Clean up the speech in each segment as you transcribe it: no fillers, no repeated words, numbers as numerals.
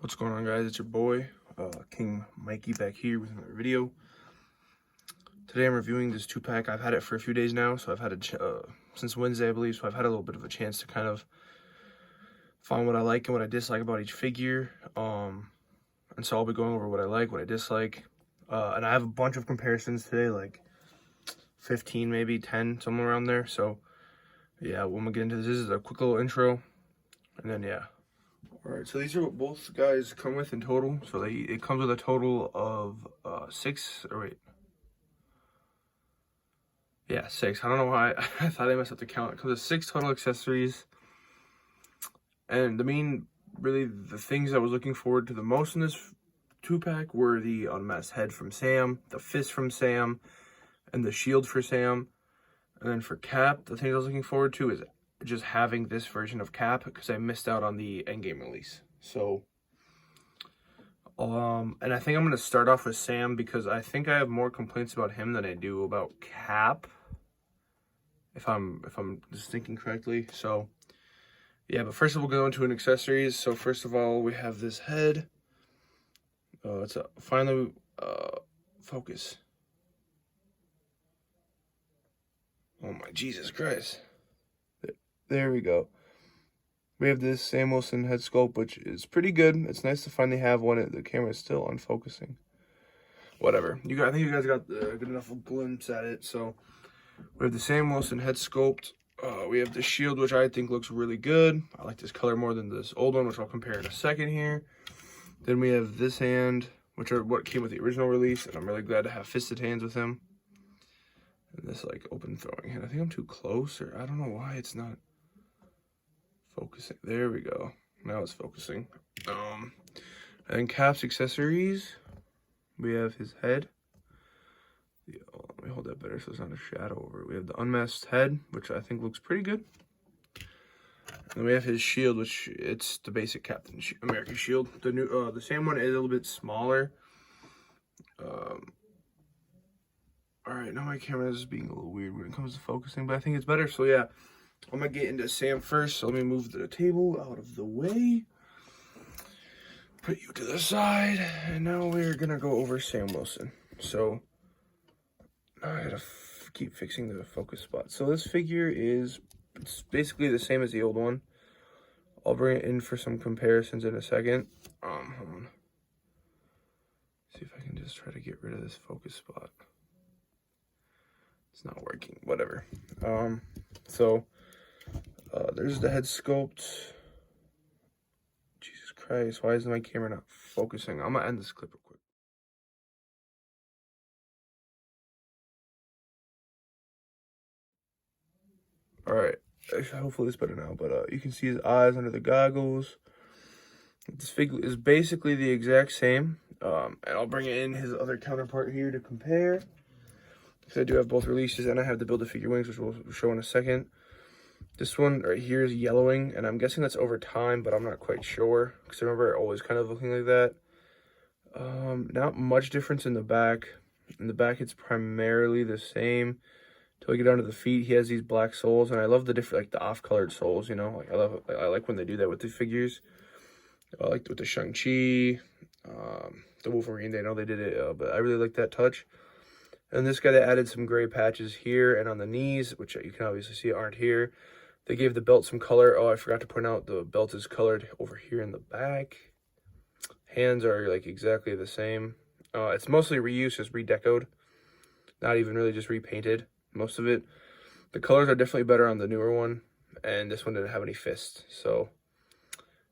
What's going on, guys? It's your boy King Mikey back here with another video. Today I'm reviewing this 2-pack. I've had it for a few days now, so I've had it since Wednesday, I believe, so I've had a little bit of a chance to kind of find what I like and what I dislike about each figure. And so I'll be going over what I like, what I dislike, and I have a bunch of comparisons today, like 15, maybe 10, somewhere around there. So yeah, when we get into this is a quick little intro, and then yeah. Alright, so these are what both guys come with in total. So it comes with a total of 6, or wait. Yeah, 6. I don't know why I thought I messed up the count. It comes with 6 total accessories. And really the things I was looking forward to the most in this 2-pack were the unmasked head from Sam, the fist from Sam, and the shield for Sam. And then for Cap, the things I was looking forward to is just having this version of Cap because I missed out on the endgame release. So, and I think I'm gonna start off with Sam because I think I have more complaints about him than I do about Cap. If I'm just thinking correctly. So, yeah. But first, we'll go into an accessories. So first of all, we have this head. It's a finally focus. Oh my Jesus Christ! There we go. We have this Sam Wilson head sculpt, which is pretty good. It's nice to finally have one. The camera is still unfocusing. Whatever. I think you guys got a good enough glimpse at it. So we have the Sam Wilson head sculpt. We have the shield, which I think looks really good. I like this color more than this old one, which I'll compare in a second here. Then we have this hand, which are what came with the original release, and I'm really glad to have fisted hands with him. And this like open throwing hand. I think I'm too close, or I don't know why it's not focusing. There we go. Now it's focusing. And then Cap's accessories. We have his head. Let me hold that better so there's not a shadow over it. We have the unmasked head, which I think looks pretty good. And then we have his shield, which it's the basic Captain America shield. The new, the same one is a little bit smaller. All right, now my camera is being a little weird when it comes to focusing, but I think it's better. So yeah, I'm gonna get into Sam first. So let me move the table out of the way. Put you to the side, and now we're gonna go over Sam Wilson. So I gotta keep fixing the focus spot. So this figure it's basically the same as the old one. I'll bring it in for some comparisons in a second. Hold on. See if I can just try to get rid of this focus spot. It's not working. Whatever. There's the head sculpt. Jesus Christ, why is my camera not focusing? I'm gonna end this clip real quick. Alright, hopefully it's better now, but you can see his eyes under the goggles. This figure is basically the exact same, and I'll bring in his other counterpart here to compare. Because I do have both releases, and I have the Build-A-Figure wings, which we'll show in a second. This one right here is yellowing, and I'm guessing that's over time, but I'm not quite sure. Because I remember it always kind of looking like that. Not much difference in the back. In the back, it's primarily the same. Till we get down to the feet, he has these black soles, and I love the different, like the off-colored soles. You know, like I like when they do that with the figures. I liked it with the Shang-Chi, the Wolverine. They know they did it, but I really like that touch. And this guy, they added some gray patches here and on the knees, which you can obviously see aren't here. They gave the belt some color. Oh, I forgot to point out the belt is colored over here in the back. Hands are like exactly the same. It's mostly reused, just redecoed. Not even really just repainted, most of it. The colors are definitely better on the newer one, and this one didn't have any fists. So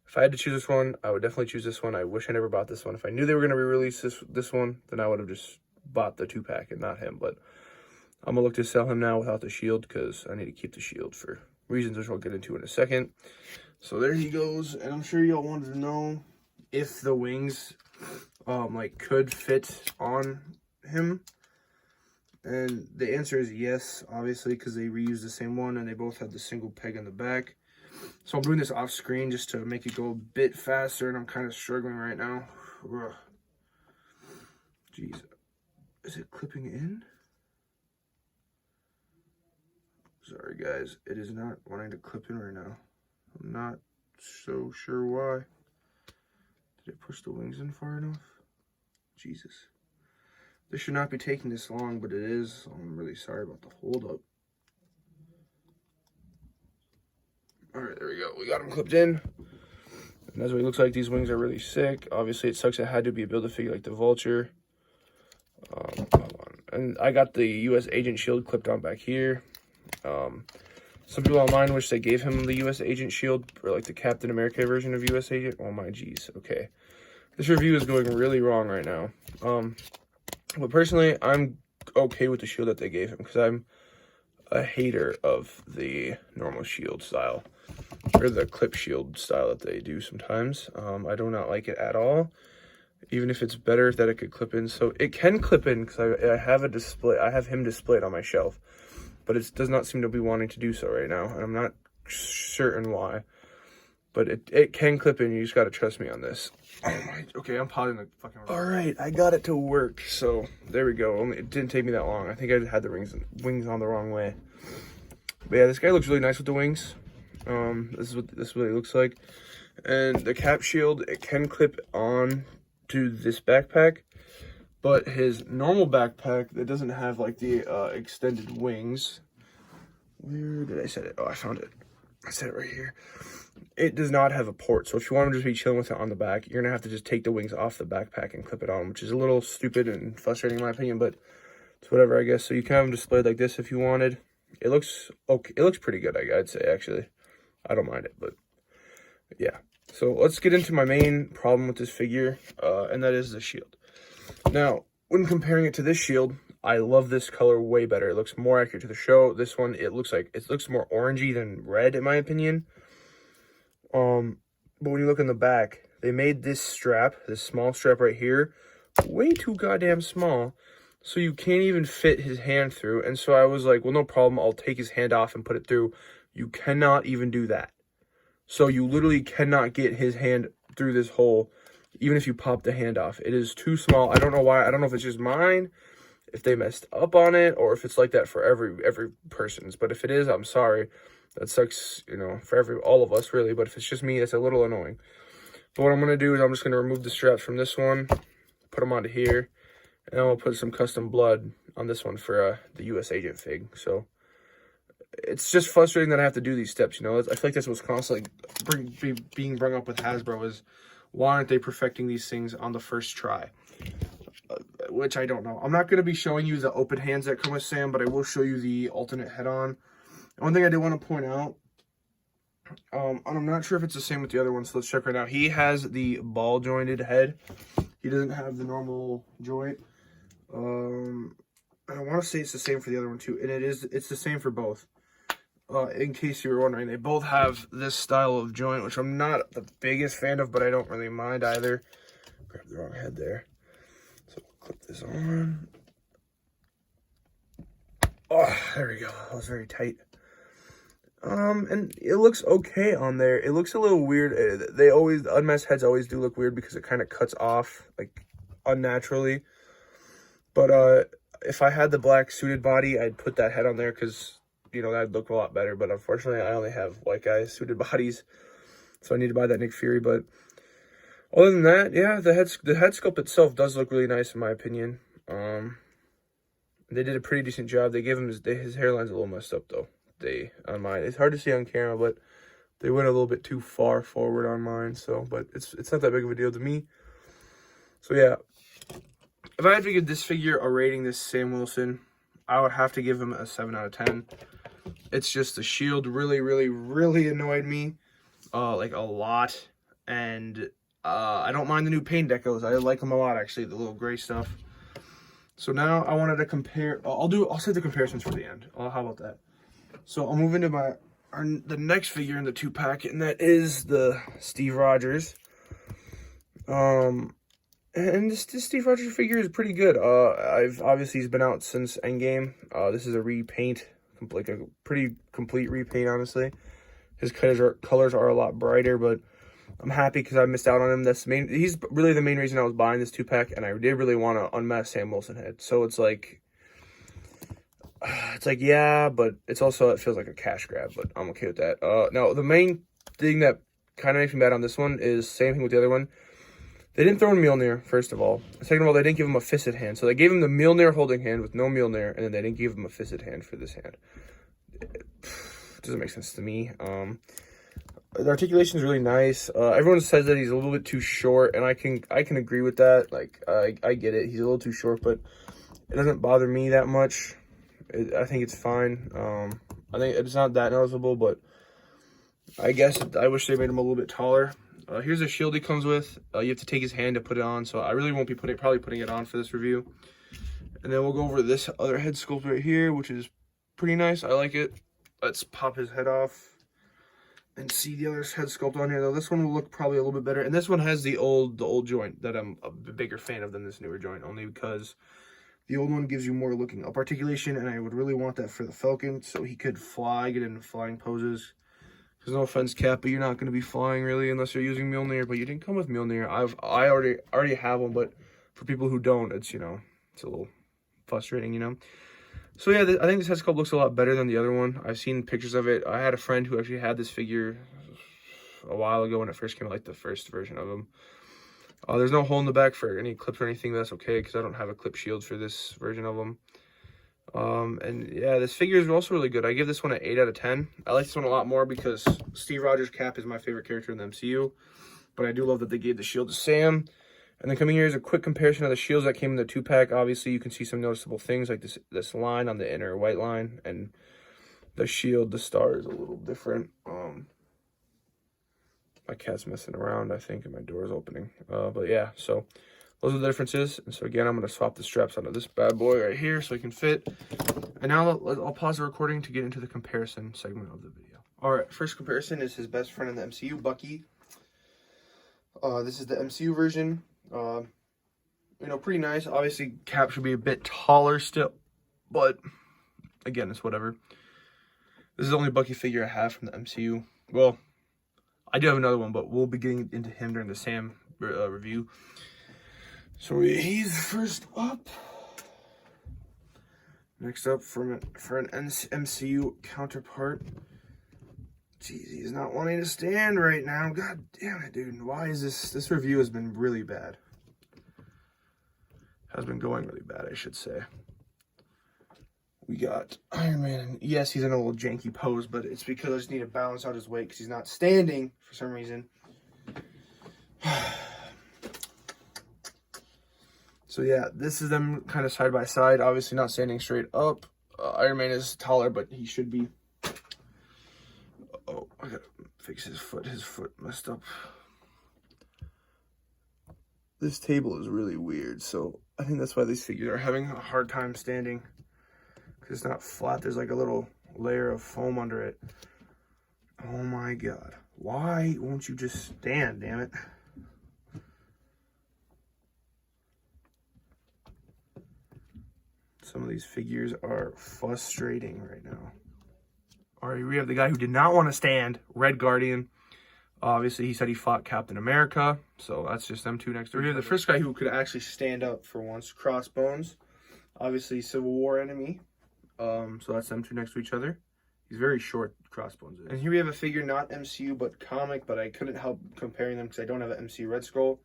if I had to choose this one, I would definitely choose this one. I wish I never bought this one. If I knew they were going to re-release this one, then I would have just bought the 2-pack and not him. But I'm going to look to sell him now without the shield because I need to keep the shield for reasons which I'll get into in a second. So there he goes. And I'm sure y'all wanted to know if the wings like could fit on him. And the answer is yes, obviously, because they reused the same one and they both had the single peg in the back. So I'm doing this off screen just to make it go a bit faster, and I'm kind of struggling right now. Ugh. Jeez. Is it clipping in? Sorry, guys. It is not wanting to clip in right now. I'm not so sure why. Did I push the wings in far enough? Jesus. This should not be taking this long, but it is. So I'm really sorry about the holdup. Alright, there we go. We got them clipped in. And that's what it looks like. These wings are really sick. Obviously, it sucks it had to be a Build-A-Figure like the Vulture. Hold on. And I got the U.S. Agent shield clipped on back here. Some people online wish they gave him the U.S. Agent shield, or like the Captain America version of U.S. Agent. Oh my geez. Okay. This review is going really wrong right now. But personally, I'm okay with the shield that they gave him, because I'm a hater of the normal shield style, or the clip shield style that they do sometimes. I do not like it at all, even if it's better that it could clip in. So it can clip in, because I have a display. I have him displayed on my shelf, but it does not seem to be wanting to do so right now, and I'm not certain why. But it can clip in. You just got to trust me on this. Oh my, okay, I'm pausing the fucking... Alright, I got it to work, so there we go. It didn't take me that long. I think I had the wings on the wrong way. But yeah, this guy looks really nice with the wings. This is what it looks like. And the cap shield, it can clip on to this backpack, but his normal backpack that doesn't have like the extended wings. Where did I set it? Oh, I found it. I set it right here. It does not have a port, so if you want to just be chilling with it on the back, you're gonna have to just take the wings off the backpack and clip it on, which is a little stupid and frustrating in my opinion, but it's whatever, I guess. So you can have them displayed like this if you wanted. It looks okay. It looks pretty good, I'd say, actually. I don't mind it, but yeah. So let's get into my main problem with this figure, and that is the shield. Now, when comparing it to this shield, I love this color way better. It looks more accurate to the show. This one, it looks more orangey than red, in my opinion. But when you look in the back, they made this strap, this small strap right here, way too goddamn small, so you can't even fit his hand through. And so I was like, well, no problem, I'll take his hand off and put it through. You cannot even do that. So you literally cannot get his hand through this hole, even if you pop the hand off. It is too small. I don't know why. I don't know if it's just mine, if they messed up on it, or if it's like that for every person's. But if it is, I'm sorry. That sucks, you know, for all of us, really. But if it's just me, it's a little annoying. But what I'm going to do is I'm just going to remove the straps from this one, put them onto here, and then we'll put some custom blood on this one for the U.S. Agent fig. So it's just frustrating that I have to do these steps, you know. I feel like that's what's constantly being brought up with Hasbro is, why aren't they perfecting these things on the first try? Which I don't know. I'm not going to be showing you the open hands that come with Sam, but I will show you the alternate head-on. One thing I did want to point out, and I'm not sure if it's the same with the other one, so let's check right now. He has the ball jointed head. He doesn't have the normal joint. And I want to say it's the same for the other one too, and it's the same for both. In case you were wondering, they both have this style of joint, which I'm not the biggest fan of, but I don't really mind either. Grab the wrong head there. So clip this on. Oh, there we go. That was very tight. And it looks okay on there. It looks a little weird. The unmasked heads always do look weird because it kind of cuts off, like, unnaturally. But, if I had the black suited body, I'd put that head on there because, you know, that'd look a lot better. But unfortunately, I only have white guys suited bodies, so I need to buy that Nick Fury. But other than that, yeah, the head sculpt itself does look really nice in my opinion. They did a pretty decent job. They gave him his hairline's a little messed up though. On mine, it's hard to see on camera, but they went a little bit too far forward on mine. So, but it's not that big of a deal to me. So yeah, if I had to give this figure a rating, this Sam Wilson, I would have to give him a 7 out of 10. It's just the shield really, really, really annoyed me, like a lot. And I don't mind the new paint decals. I like them a lot, actually, the little gray stuff. So now I wanted to compare. I'll save the comparisons for the end. How about that? So I'll move into the next figure in the 2-pack, and that is the Steve Rogers. And this Steve Rogers figure is pretty good. Obviously he's been out since Endgame. This is a repaint, like a pretty complete repaint, honestly. His colors are a lot brighter, but I'm happy because I missed out on him. He's really the main reason I was buying this 2-pack, and I did really want to unmask Sam Wilson head. So it's like, yeah, but it feels like a cash grab, but I'm okay with that. Now, the main thing that kind of makes me mad on this one is same thing with the other one. They didn't throw in Mjolnir, first of all. Second of all, they didn't give him a fisted hand. So they gave him the Mjolnir holding hand with no Mjolnir, and then they didn't give him a fisted hand for this hand. It doesn't make sense to me. The articulation is really nice. Everyone says that he's a little bit too short, and I can agree with that. Like, I get it. He's a little too short, but it doesn't bother me that much. I think it's fine. I think it's not that noticeable, but I guess I wish they made him a little bit taller. Here's a shield he comes with. You have to take his hand to put it on, so I really won't be probably putting it on for this review. And then we'll go over this other head sculpt right here, which is pretty nice. I like it. Let's pop his head off and see the other head sculpt on here. Though this one will look probably a little bit better, and this one has the old joint that I'm a bigger fan of than this newer joint, only because the old one gives you more looking up articulation, and I would really want that for the Falcon, so he could fly, get into flying poses. Because no offense, Cap, but you're not going to be flying really unless you're using Mjolnir. But you didn't come with Mjolnir. I already have one, but for people who don't, it's, you know, it's a little frustrating, you know. So yeah, I think this head sculpt looks a lot better than the other one. I've seen pictures of it. I had a friend who actually had this figure a while ago when it first came out, like the first version of him. There's no hole in the back for any clips or anything. That's okay, because I don't have a clip shield for this version of him. And yeah, this figure is also really good. I give this one an 8 out of 10. I like this one a lot more because Steve Rogers' Cap is my favorite character in the MCU. But I do love that they gave the shield to Sam. And then coming here is a quick comparison of the shields that came in the 2-pack. Obviously, you can see some noticeable things like this line on the inner white line. And the shield, the star is a little different. My cat's messing around, I think, and my door is opening. But yeah, so those are the differences. And so again, I'm going to swap the straps onto this bad boy right here so it can fit. And now I'll pause the recording to get into the comparison segment of the video. All right, first comparison is his best friend in the MCU, Bucky. This is the MCU version. You know, pretty nice. Obviously, Cap should be a bit taller still, but again, it's whatever. This is the only Bucky figure I have from the MCU. Well, I do have another one, but we'll be getting into him during the Sam review. So he's first up. Next up, for an MCU counterpart. Jeez, he's not wanting to stand right now. God damn it, dude. Why is this review has been really bad. Has been going really bad, I should say. We got Iron Man. Yes, he's in a little janky pose, but it's because I just need to balance out his weight because he's not standing for some reason. So yeah, this is them kind of side by side. Obviously not standing straight up. Iron Man is taller, but he should be. Oh, I gotta fix his foot. His foot messed up. This table is really weird, so I think that's why these figures are having a hard time standing. Because it's not flat. There's like a little layer of foam under it. Oh my god. Why won't you just stand, damn it? Some of these figures are frustrating right now. Alright, we have the guy who did not want to stand, Red Guardian. Obviously, he said he fought Captain America, so that's just them two next to each other. The first guy who could actually stand up for once, Crossbones. Obviously, Civil War enemy. So that's them two next to each other. He's very short, Crossbones is. And here we have a figure, not MCU, but comic, but I couldn't help comparing them because I don't have an MCU Red Skull.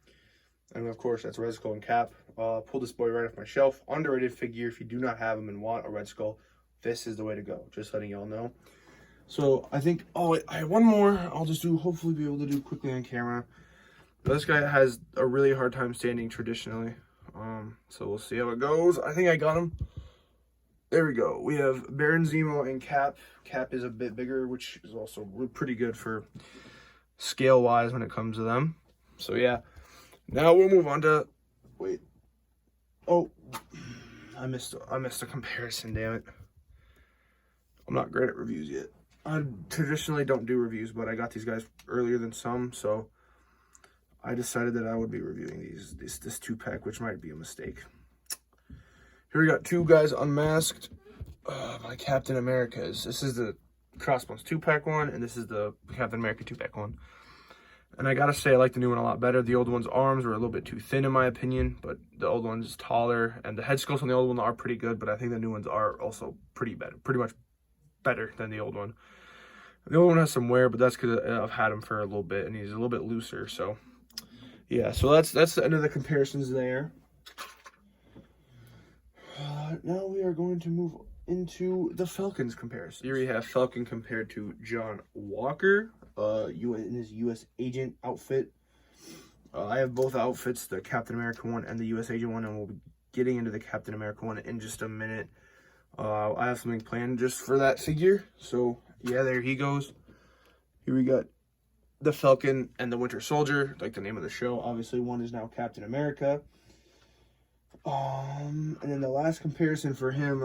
And of course, that's Red Skull and Cap. Pull this boy right off my shelf. Underrated figure. If you do not have him and want a Red Skull, this is the way to go. Just letting y'all know. So I think, oh wait, I have one more. I'll just hopefully be able to do quickly on camera. But this guy has a really hard time standing traditionally. So we'll see how it goes. I think I got him. There we go. We have Baron Zemo and Cap. Cap is a bit bigger, which is also pretty good for scale-wise when it comes to them. So yeah. Now we'll move on to, wait. Oh, I missed a comparison, damn it. I'm not great at reviews yet. I traditionally don't do reviews, but I got these guys earlier than some, so I decided that I would be reviewing this 2-pack, which might be a mistake. Here we got two guys unmasked. My Captain America's. This is the Crossbones 2-pack one, and this is the Captain America 2-pack one. And I gotta say, I like the new one a lot better. The old one's arms were a little bit too thin, in my opinion, but the old one's taller, and the head sculpts on the old one are pretty good, but I think the new ones are also pretty much better than the old one. The old one has some wear, but that's because I've had him for a little bit, and he's a little bit looser, so Yeah, so that's the end of the comparisons there. Now we are going to move into the Falcons comparison. Here we have Falcon compared to John Walker, in his U.S. agent outfit. I have both outfits, the Captain America one and the U.S. agent one, and we'll be getting into the Captain America one in just a minute. I have something planned just for that figure. So, yeah, there he goes. Here we got the Falcon and the Winter Soldier, like the name of the show. Obviously, one is now Captain America. And then the last comparison for him,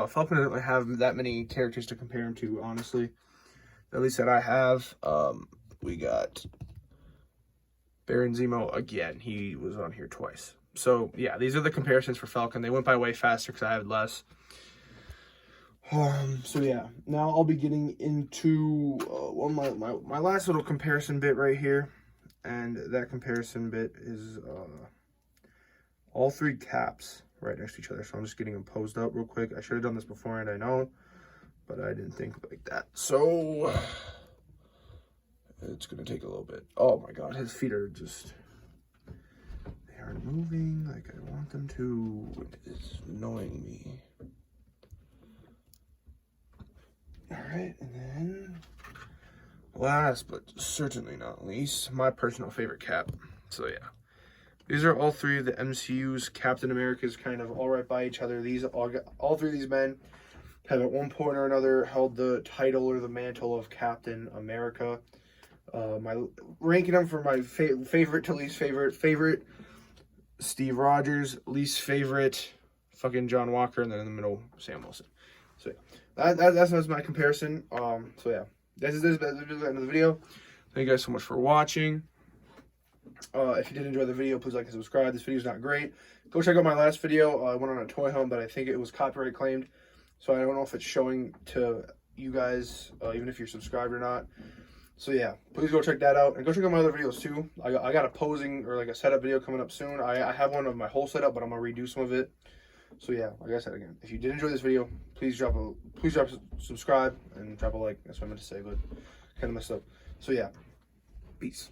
Falcon doesn't really have that many characters to compare him to, honestly. At least that I have. We got Baron Zemo again. He was on here twice. So, yeah, these are the comparisons for Falcon. They went by way faster because I had less. So, yeah, now I'll be getting into my last little comparison bit right here. And that comparison bit is all three caps right next to each other. So I'm just getting them posed up real quick. I should have done this beforehand, I know, but I didn't think like that. So it's going to take a little bit. Oh my God, his feet are just, they aren't moving like I want them to. It's annoying me. All right, and then last but certainly not least, my personal favorite cap. So yeah. These are all three of the MCU's Captain America's kind of all right by each other. All three of these men have at one point or another held the title or the mantle of Captain America. My ranking them from my favorite to least favorite. Favorite, Steve Rogers. Least favorite, fucking John Walker. And then in the middle, Sam Wilson. So yeah, that's my comparison. So yeah, this is the end of the video. Thank you guys so much for watching. If you did enjoy the video, please like and subscribe. This video is not great. Go check out my last video. I went on a toy hunt, but I think it was copyright claimed. So I don't know if it's showing to you guys, even if you're subscribed or not. So yeah, please go check that out. And go check out my other videos too. I got a posing or like a setup video coming up soon. I have one of my whole setup, but I'm going to redo some of it. So yeah, like I said again, if you did enjoy this video, please drop subscribe and drop a like. That's what I meant to say, but kind of messed up. So yeah, peace.